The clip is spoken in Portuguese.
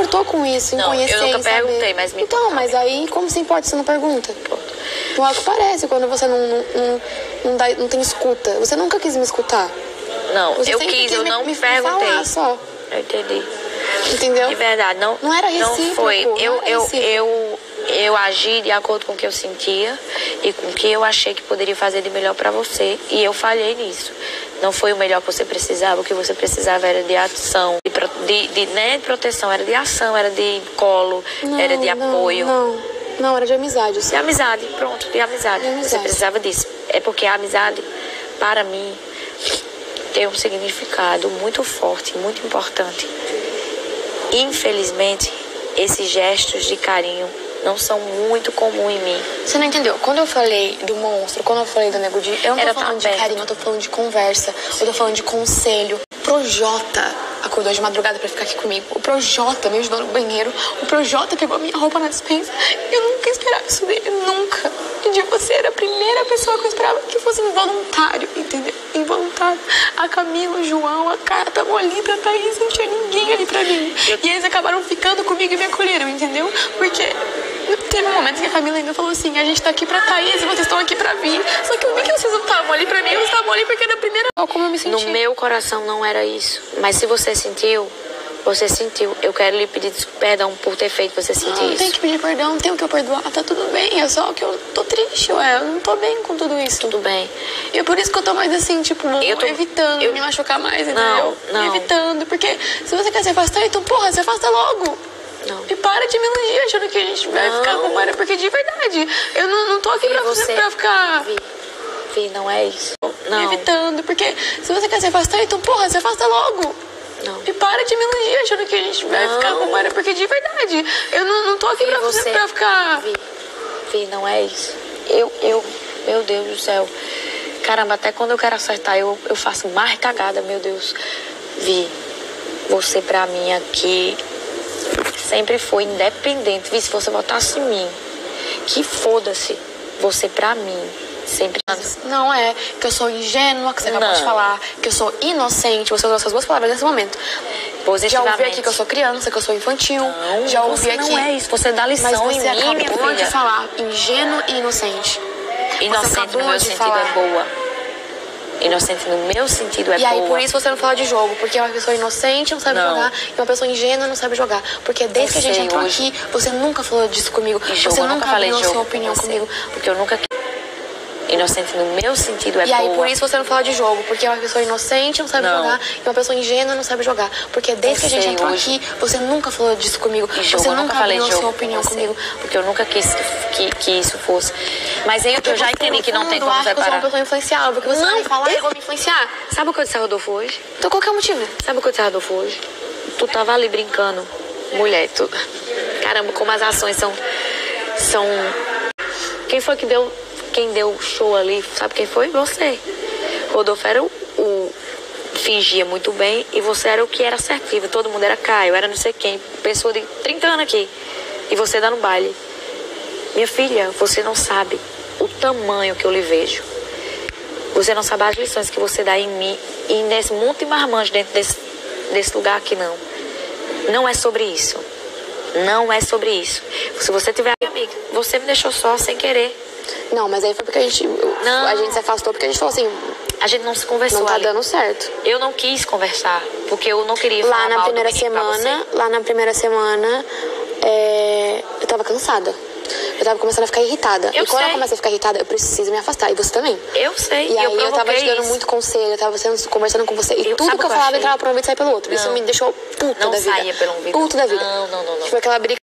importou com isso, em não, conhecer, eu nunca em saber. perguntei, mas me Então, mas aí como se importa se você não pergunta? Não é o que parece quando você não tem escuta. Você nunca quis me escutar. Não, Você eu sempre quis, quis eu não me perguntei. falar só. Eu entendi. Entendeu? De verdade, não era recíproco. Não foi. Não era recíproco. Eu agi de acordo com o que eu sentia e com o que eu achei que poderia fazer de melhor pra você. E eu falhei nisso. Não foi o melhor que você precisava. O que você precisava era de ação, de proteção, era de ação, era de colo, era de apoio. Não, era de amizade. De amizade, pronto, de amizade. Você precisava disso. É porque a amizade, para mim, tem um significado muito forte, muito importante. Infelizmente, esses gestos de carinho não são muito comuns em mim. Você não entendeu? Quando eu falei do monstro, quando eu falei do Nego Di, eu não tô falando de carinho, eu tô falando de conversa, eu tô falando de conselho. O Projota acordou de madrugada pra ficar aqui comigo. O Projota me ajudou no banheiro. O Projota pegou a minha roupa na despensa. Eu nunca esperava isso dele, nunca. E de você era a primeira pessoa que eu esperava que fosse involuntário, entendeu? Involuntário. A Camila, o João, a Cata, a Molita, a Thaís, não tinha ninguém ali pra mim. E eles acabaram ficando comigo e me acolheram, entendeu? Porque teve um momento que a Camila ainda falou assim, a gente tá aqui pra Thaís e vocês estão aqui pra mim. Só que eu vi que vocês não estavam ali pra mim, eles estavam ali porque era a primeira... Como eu me senti. No meu coração não era isso. Mas se você sentiu, você sentiu. Eu quero lhe pedir perdão por ter feito você sentir isso. Não tem que pedir perdão, não tenho o que eu perdoar, tá tudo bem. É só que eu tô triste, ué, eu não tô bem com tudo isso. Tudo bem. E é por isso que eu tô mais assim, tipo, evitando me machucar mais, entendeu? Não. Evitando, porque se você quer se afastar, então, porra, se afasta logo. Não. E para de me iludir achando que a gente vai ficar como era, porque de verdade, eu não tô aqui pra ficar... Vi, não é isso. Não. Evitando, porque se você quer se afastar, então, porra, se afasta logo. Não. E para de me iludir achando que a gente vai ficar como era, porque de verdade, eu não tô aqui pra ficar... Vi, não é isso. Meu Deus do céu. Caramba, até quando eu quero acertar, eu faço mais cagada, meu Deus. Vi, você pra mim aqui sempre foi independente. Vi, se você votasse em mim, que foda-se, você pra mim sempre... Não é que eu sou ingênua, que você acabou de falar, que eu sou inocente, você usou essas duas palavras nesse momento. Já ouvi aqui que eu sou criança, que eu sou infantil. Não, já ouvi aqui. Não é isso, você dá lição mas em você mim, minha acabou filha. de falar ingênuo e inocente. Inocente no meu sentido é boa. Inocente no meu sentido é boa. E aí, por isso você não fala de jogo, porque uma pessoa inocente não sabe jogar e uma pessoa ingênua não sabe jogar. Porque desde que a gente entrou aqui, você nunca falou disso comigo. Você nunca falou a sua opinião comigo. Porque eu nunca... Inocente no meu sentido é boa. E aí, por isso você não fala de jogo, porque uma pessoa inocente não sabe jogar e uma pessoa ingênua não sabe jogar. Porque desde que a gente entrou aqui, você nunca falou disso comigo. Você nunca falou a sua opinião comigo. Porque eu nunca quis que isso fosse. Mas aí eu já entendi que não tem como separar. Você é uma pessoa influenciável, porque você não fala, eu vou me influenciar. Sabe o que eu disse a Rodolfo hoje? Então qual que é o motivo? Sabe o que eu disse a Rodolfo hoje? Tu tava ali brincando. Mulher, tu... Caramba, como as ações são... Quem foi que deu... Quem deu show ali, sabe quem foi? Você. Rodolfo era fingia muito bem e você era o que era assertivo. Todo mundo era Caio, era não sei quem. Pessoa de 30 anos aqui. E você dando baile. Minha filha, você não sabe o tamanho que eu lhe vejo. Você não sabe as lições que você dá em mim e nesse monte de marmanjo dentro desse lugar aqui, não. Não é sobre isso. Não é sobre isso. Se você tiver amiga, você me deixou só sem querer. Não, mas aí foi porque a gente se afastou, porque a gente falou assim... A gente não se conversou. Não tá dando certo. Eu não quis conversar, porque eu não queria falar mal do menino pra você. Lá na primeira semana, eu tava cansada. Eu tava começando a ficar irritada. E quando eu comecei a ficar irritada, eu preciso me afastar. E você também. Eu sei. E aí eu tava te dando muito conselho, eu tava conversando com você. E tudo que eu falava entrava por um ouvido e saia pelo outro. Isso me deixou puta da vida. Não saía pelo ouvido. Puta da vida. Não. Tipo aquela briga.